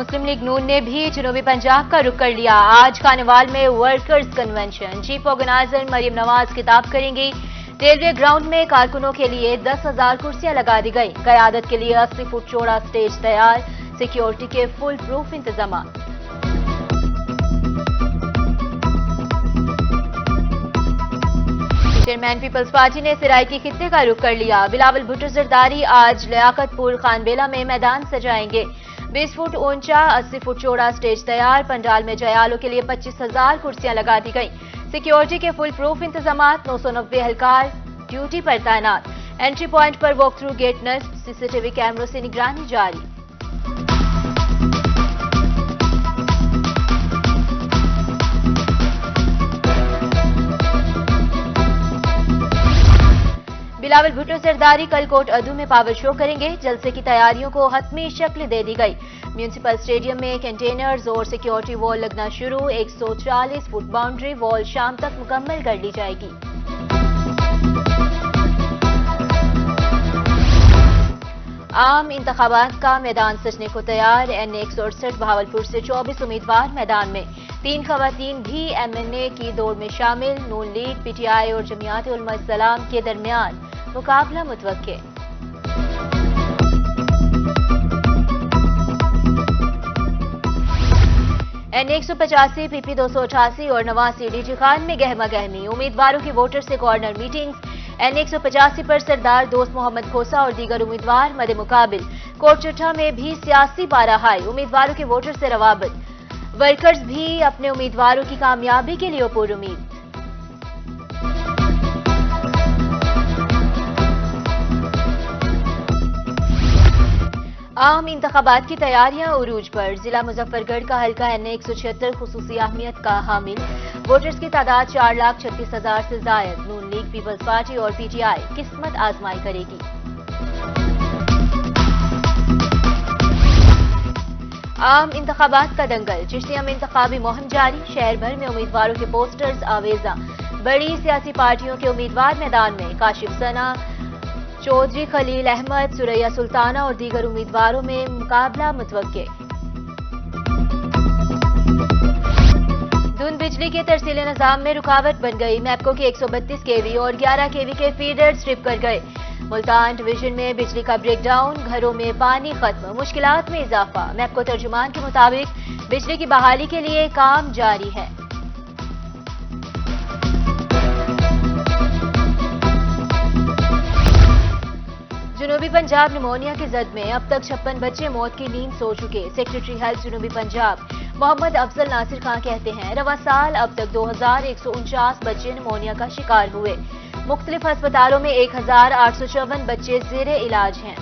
मुस्लिम league नून ने भी जनूबी पंजाब का रुख कर लिया। आज खानेवाल में workers convention, chief organiser Maryam Nawaz खिताब करेंगी। रेलवे ग्राउंड में कारकुनों के लिए 10,000 कुर्सियां लगा दी गई। क़यादत के लिए 80 फुट चौड़ा स्टेज तैयार, सिक्योरिटी के फुल प्रूफ इंतजाम। चेयरमैन पीपल्स पार्टी ने सराइकी खित्ते का रुख कर लिया। बिलावल भुट्टो जरदारी आज लियाकतपुर खानबेला में मैदान सजाएंगे। 20 फुट ऊंचा 80 फुट चौड़ा स्टेज तैयार, पंडाल में जयालों के लिए 25,000 कुर्सियां लगा दी गई। सिक्योरिटी के फुल प्रूफ इंतजाम, 990 एहलकार ड्यूटी पर तैनात। एंट्री पॉइंट पर वॉक थ्रू गेट नस्ब, सीसीटीवी कैमरों से निगरानी जारी। बिलावल भुट्टो जरदारी कल कोट अदू में पावर शो करेंगे। जलसे की तैयारियों को हतमी शक्ल दे दी गई। म्यूनिसिपल स्टेडियम में कंटेनर्स और सिक्योरिटी वॉल लगना शुरू। 140 फुट बाउंड्री वॉल शाम तक मुकम्मल कर ली जाएगी। आम इंतखाबात का मैदान सजने को तैयार। NA 168 बहावलपुर से 24 उम्मीदवार मैदान में। 3 खवातीन भी MNA की दौड़ में शामिल। नून लीग, PTI और जमियात उलमा इस्लाम के दरमियान मुकाबला मुतवक्के। NA 185, PP 288 और 89 DG खान में गहमा गहमी। उम्मीदवारों की वोटर से कॉर्नर मीटिंग्स। NA 185 पर सरदार दोस्त मोहम्मद खोसा और दीगर उम्मीदवार मदे मुकाबिल। कोट चट्ठा में भी सियासी बाराहाई, उम्मीदवारों के वोटर से रवाबत। वर्कर्स भी अपने उम्मीदवारों की कामयाबी के लिए पुरुमीद। आम इंतखाबात की तैयारियां उरूज पर। जिला मुजफ्फरगढ़ का हल्का NA 176 खुसूसी अहमियत का हामिल। वोटर्स की तादाद 4,36,000 से जायद। नून लीग, पीपल्स पार्टी और PTI किस्मत आजमाई करेगी। आम इंतखाबात का दंगल, चिश्तिया में इंतखाबी मुहिम जारी। शहर भर में उम्मीदवारों के पोस्टर्स आवेजा। बड़ी सियासी पार्टियों के उम्मीदवार मैदान में। काशिफ सना, चौधरी खलील अहमद, सुरैया सुल्ताना और दीगर उम्मीदवारों में मुकाबला मुतवक्के। धुंध बिजली के तरसीले निजाम में रुकावट बन गई। मैपको के 132 kV और 11 kV के फीडर स्ट्रिप कर गए। मुल्तान डिवीजन में बिजली का ब्रेकडाउन, घरों में पानी खत्म, मुश्किलात में इजाफा। मैपको तर्जुमान के मुताबिक बिजली की बहाली के लिए काम जारी है। जनूबी पंजाब निमोनिया की जद में अब तक 56 बच्चे मौत की नींद सो चुके। सेक्रेटरी हेल्थ जनूबी पंजाब मोहम्मद अफजल नासिर खान कहते हैं, रवा साल अब तक 2,149 बच्चे निमोनिया का शिकार हुए। मुख्तलिफ अस्पतालों में 1,854 बच्चे जेरे इलाज हैं।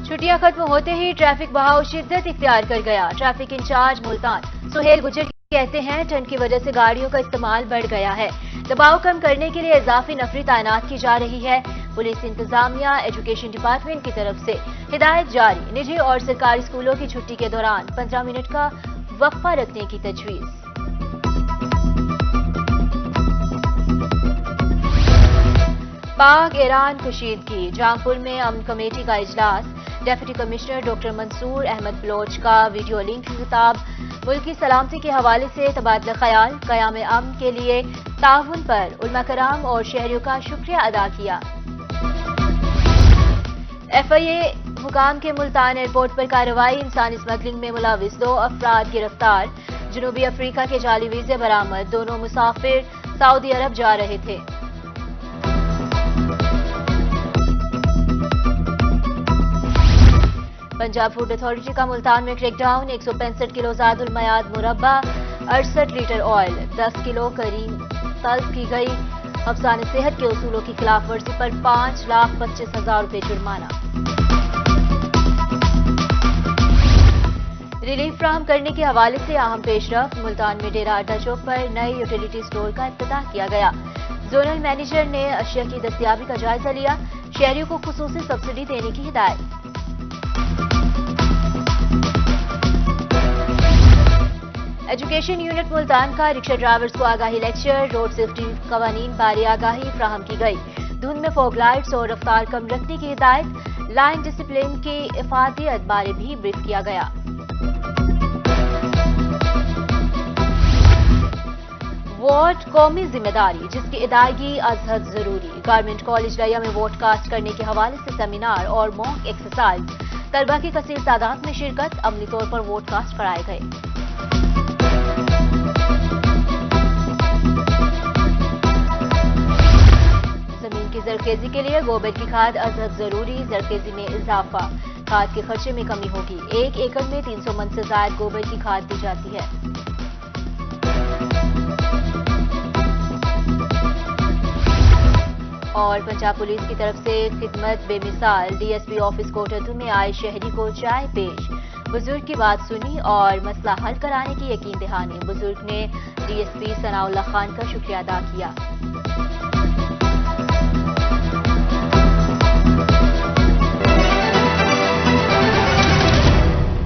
छुट्टियां खत्म होते ही ट्रैफिक बहाव शिद्दत इख्तियार कर गया। ट्रैफिक इंचार्ज मुल्तान सुहेल गुजर कहते हैं, ठंड की वजह से गाड़ियों का इस्तेमाल बढ़ गया है। दबाव कम करने के लिए इजाफी नफरी तैनात की जा रही है। पुलिस इंतजामिया, एजुकेशन डिपार्टमेंट की तरफ से हिदायत जारी। निजी और सरकारी स्कूलों की छुट्टी के दौरान 15 मिनट का वक्फा रखने की तजवीज। पाक ईरान कशीदगी, जामपुर में अमन कमेटी का इजलास। Deputy commissioner doctor Mansoor Ahmed Baloch का वीडियो लिंक खिताब। मुल्क की सलामती के हवाले से तबादला ख्याल। क़याम अमन के लिए ताउन पर उलमा कराम और शहरियों का शुक्रिया अदा किया। FIA हुकाम के मुल्तान एयरपोर्ट पर कार्रवाई। इंसानी स्मगलिंग में मुलविस 2 अफराद गिरफ्तार। जनूबी अफ्रीका के जाली वीजे बरामद। दोनों मुसाफिर सऊदी अरब जा रहे थे। पंजाब फूड अथॉरिटी का मुल्तान में क्रैकडाउन। 165 किलो ज़ादुल मयाद मुरब्बा, 68 लीटर ऑयल, 10 किलो करीम तल्फ की गई। अफसाने सेहत के उसूलों की खिलाफ वर्जी पर 5,25,000 रुपये जुर्माना। रिलीफ फ्राहम करने के हवाले से अहम पेशरफ। मुल्तान में डेरा अड्डा चौक पर नए यूटिलिटी स्टोर का इफ्तिताह किया गया। जोनल मैनेजर ने अशिया की दस्तयाबी का जायजा लिया। शहरियों को खुसूसी सब्सिडी देने की हिदायत। एजुकेशन यूनिट मुल्तान का रिक्शा ड्राइवर्स को आगाही लेक्चर। रोड सेफ्टी कवानीन बारे आगाही फ्राहम की गई। धुंध में फॉग लाइट्स और रफ्तार कम रखने की हिदायत। लाइन डिसिप्लिन की इफादियत बारे भी ब्रीफ किया गया। वोट कौमी जिम्मेदारी, जिसकी अदायगी अज़हद जरूरी। गवर्नमेंट कॉलेज रैया में वोट कास्ट करने के हवाले से सेमिनार और मॉक एक्सरसाइज। तलबा की कसीर तादाद में शिरकत, अमली तौर पर वोट कास्ट कराए गए। जमीन की जरखेजी के लिए गोबर की खाद अज़हद जरूरी। जरखेजी में इजाफा, खाद के खर्चे में कमी होगी। 1 एकड़ में 300 मन से ज्यादा गोबर की खाद दी जाती है। और पंजाब पुलिस की तरफ से खिदमत बेमिसाल। डीएसपी ऑफिस कोटद्दू में आए शहरी को चाय पेश। बुजुर्ग की बात सुनी और मसला हल कराने की यकीन दहानी। बुजुर्ग ने डीएसपी सनाउल्लाह खान का शुक्रिया अदा किया।